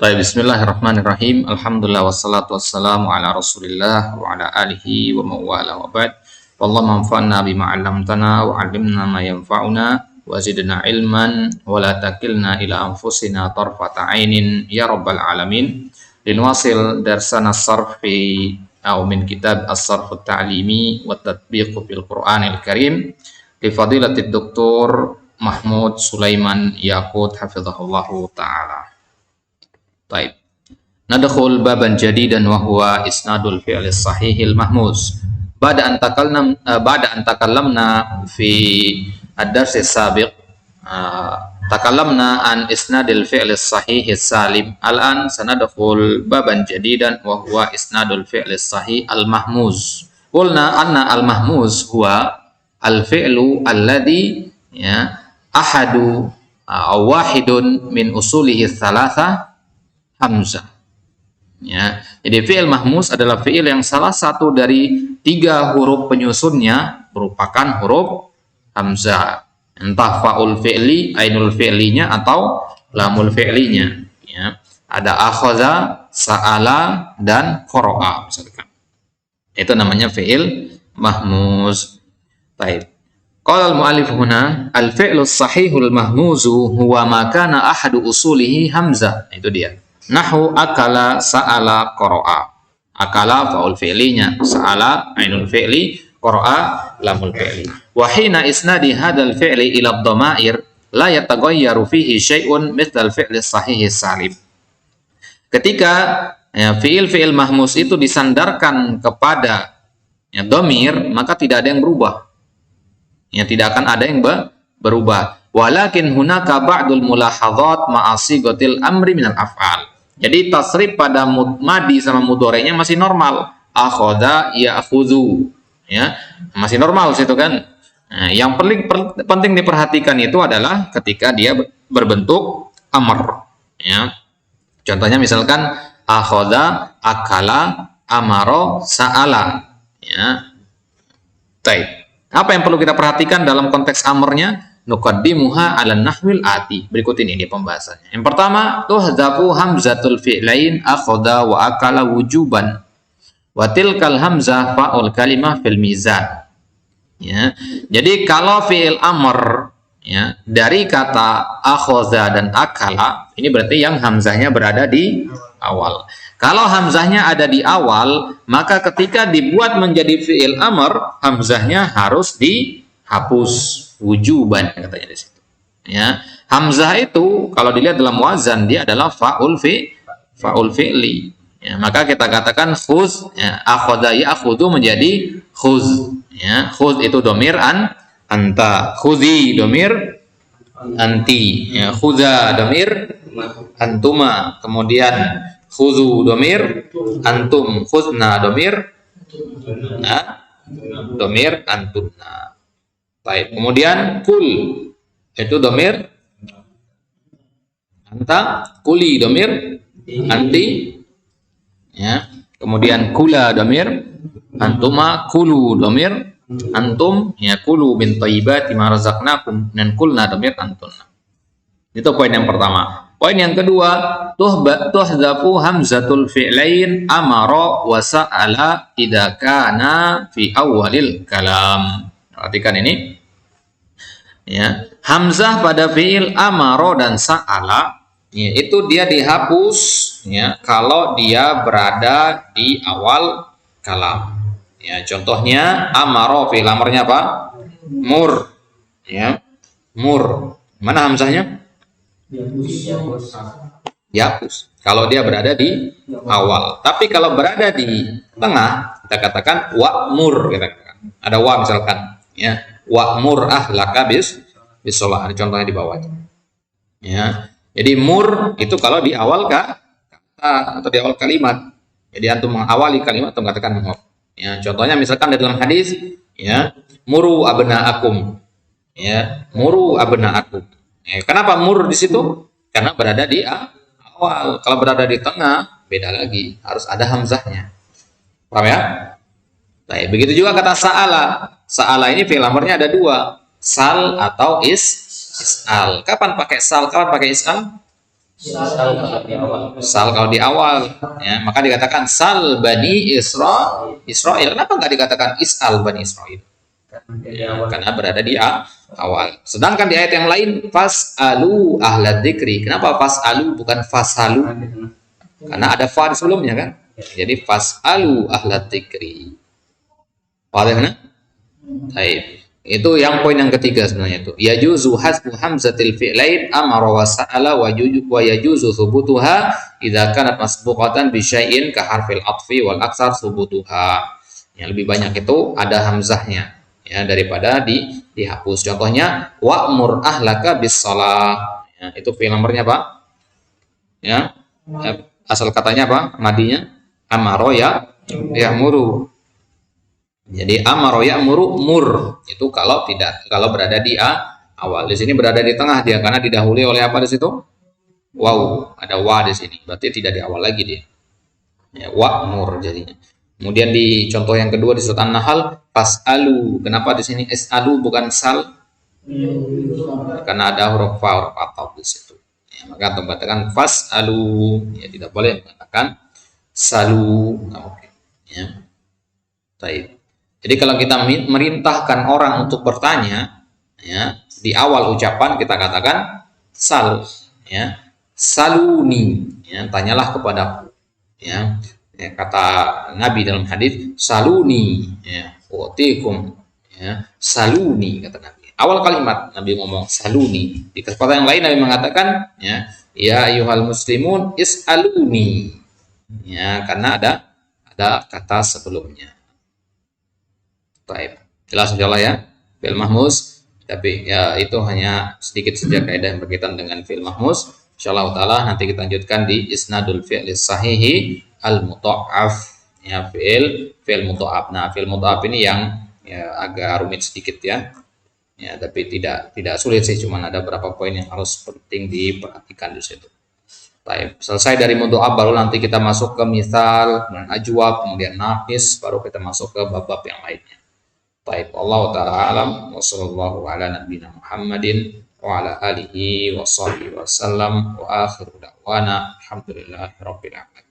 Bismillahirrahmanirrahim. Alhamdulillah wassalatu wassalamu ala Rasulillah wa ala alihi wa mawala wa ba'd. Wallahu manfa'na bima 'allamtana wa 'allimna ma yanfa'una wa zidna ilman wa la takilna ila anfusina tarfata 'ainin ya rabbal alamin. Linwasil darsana as-sarf fi min kitab as-sarf at-ta'limi wa tatbiq fil Qur'anil Karim li fadilatid Dr. Mahmud Sulaiman Yaqut hafizahullahu taala. Baik. Nadkhul baban jadidan wa huwa isnadul fi'li sahihil mahmuz. Ba'da an takallamna fi ad-dars as-sabiq takallamna an isnadil fi'li sahihis salim. Al-an sanadkhul baban jadidan wa huwa isnadul fi'li sahih al-mahmuz. Qulna anna al-mahmuz huwa al-fi'lu alladhi ahadu aw wahidun min usulihi thalatha hamzah. Ya, jadi fi'il mahmuz adalah fi'il yang salah satu dari 3 huruf penyusunnya merupakan huruf hamzah. Entah fa'ul fi'li, ainul fi'linya atau lamul fi'linya. Ya, ada akhadha, sa'ala dan qara'a misalkan. Itu namanya fi'il mahmuz. Baik. Qala al-mu'allif huna al-fi'lu as-sahihul mahmuzu huwa ma kana ahadu usulihi hamzah. Itu dia. Nahu akala, sa'ala, qara'a. Akala fa'ul fi'linya, sa'ala ainul fi'li, qara'a lamul fi'li. Wa hina isnadi hadzal fi'li ila ad-dhamair la yataghayyaru fihi syai'un mithal fi'li sahih salim. Ketika fi'il mahmuz itu disandarkan kepada dhamir, maka tidak ada yang berubah. Tidak akan ada yang berubah. Walakin hunaka ba'dul mulahadzat ma'asigatil amri minal af'al. Jadi tasrif pada madi sama mudhari'nya masih normal. Akhadha ya'khudhu. Ya, masih normal situ kan. Nah, yang penting diperhatikan itu adalah ketika dia berbentuk amr. Ya. Contohnya misalkan akhadha, akala, amaro, sa'ala. Ya. Baik. Apa yang perlu kita perhatikan dalam konteks amrnya? Nuqaddimuha 'ala nahwil ati. Berikut ini dia pembahasannya. Yang pertama, tuhzafu hamzatul fi'lain akhadha wa akala wujuban. Wa tilkal hamzah fa'ul kalimah fil mizan. Ya. Jadi kalau fi'il amr dari kata akhadha dan akala, ini berarti yang hamzahnya berada di awal. Kalau hamzahnya ada di awal, maka ketika dibuat menjadi fi'il amr, hamzahnya harus dihapus. Wujuban katanya di situ. Ya, hamzah itu kalau dilihat dalam wazan dia adalah fa'ul fi'li. Ya, maka kita katakan khuz, akhadha ya'khudhu menjadi khuz. Ya, khuz itu dhamir anta, khudhi dhamir anti, ya, khudha dhamir antuma, kemudian khudhu dhamir antum, khudna dhamir dhamir antunna. Baik, kemudian kul itu dhamir anta, kuli dhamir anti, ya. Kemudian kula dhamir antuma, kulu dhamir antum, ya, kulu min thayyibati ma razaqnakum, dan kulna dhamir antunna. Itu poin yang pertama. Poin yang kedua, tuhzafu hamzatul fi'lain amara wa sa'ala idza kana fi awwalil kalam. Perhatikan ini. Ya, hamzah pada fi'il amaro dan sa'ala itu dia dihapus kalau dia berada di awal kalam. Ya, contohnya amaro fi'il amarnya apa? Mur. Ya. Mur. Mana hamzahnya? Dihapus. Kalau dia berada di awal. Tapi kalau berada di tengah, kita katakan wa'mur, kita katakan. Ada wa misalkan, ya, wa'mur ahlaka bisolah. Ada contohnya di bawah. Ya. Jadi mur itu kalau di awal kata atau di awal kalimat. Jadi antum mengawali kalimat atau mengatakan mur. Ya, contohnya misalkan dalam hadis, ya, muru abna'akum. Ya, muru abna'akum. Ya, kenapa mur di situ? Karena berada di awal. Kalau berada di tengah, beda lagi. Harus ada hamzahnya. Paham ya? Nah, begitu juga kata sa'ala. Sa'ala ini fi'il amrnya ada 2. Sal atau is'al. Kapan pakai sal? Kapan pakai is'al? Sal kalau di awal, ya, maka dikatakan sal bani Israel. Kenapa nggak dikatakan is'al bani Israel? Ya, karena berada di awal. Sedangkan di ayat yang lain fas'alu ahla dzikri. Kenapa fas'alu bukan fasalu? Karena ada fa di sebelumnya kan. Jadi fas'alu ahla dzikri. Paham? Baik. Itu yang poin yang ketiga sebenarnya itu. Yajuzu hasbu hamzatil fi'lain amara wa sa'ala wa yajuzu thubutuha idza kanat masbuqatan bi syai'in ka harfil atfi wal aksar thubutuha. Yang lebih banyak itu ada hamzahnya ya daripada dihapus. Contohnya wa'mur ahlaka bis shalah. Ya, itu fi'il amrnya Pak. Ya. Asal katanya apa? Madinya amaro ya muru. Jadi amaro ya'muru mur itu kalau berada di awal. Di sini berada di tengah dia karena didahului oleh apa di situ? Wow, ada wa di sini. Berarti tidak di awal lagi dia. Ya, wa'mur jadinya. Kemudian di contoh yang kedua di surat An-Nahl fas'alu. Kenapa di sini is'alu bukan sal? Karena ada huruf fa, huruf ataf di situ. Ya, maka tempatkan fas'alu. Ya tidak boleh mengatakan salu. Nggak mungkin. Ya. Baik. Jadi kalau kita merintahkan orang untuk bertanya, ya di awal ucapan kita katakan sal, ya saluni, ya tanyalah kepadaku, ya, ya kata Nabi dalam hadis saluni, ya utikum, ya saluni kata Nabi. Awal kalimat Nabi ngomong saluni. Di kesempatan yang lain Nabi mengatakan, ya ayyuhal muslimun is'aluni, ya karena ada kata sebelumnya. Baik, jelas insyaallah ya. Fi'il mahmuz, tapi ya itu hanya sedikit saja kaidah yang berkaitan dengan fi'il mahmuz. Insyaallah taala nanti kita lanjutkan di isnadul fi'li sahihi al mudha'af ya fi'il mudha'af. Nah, fi'il mudha'af ini yang ya agak rumit sedikit ya. Ya, tapi tidak sulit sih, cuman ada beberapa poin yang harus penting diperhatikan di situ. Baik, selesai dari mudha'af baru nanti kita masuk ke misal, kemudian ajwab, kemudian nafis, baru kita masuk ke bab-bab yang lainnya. Baik, Allah taala alam wa sallallahu ala nabiyina Muhammadin wa ala alihi wa sahbihi wasallam wa akhiru da'wana alhamdulillahi rabbil alamin.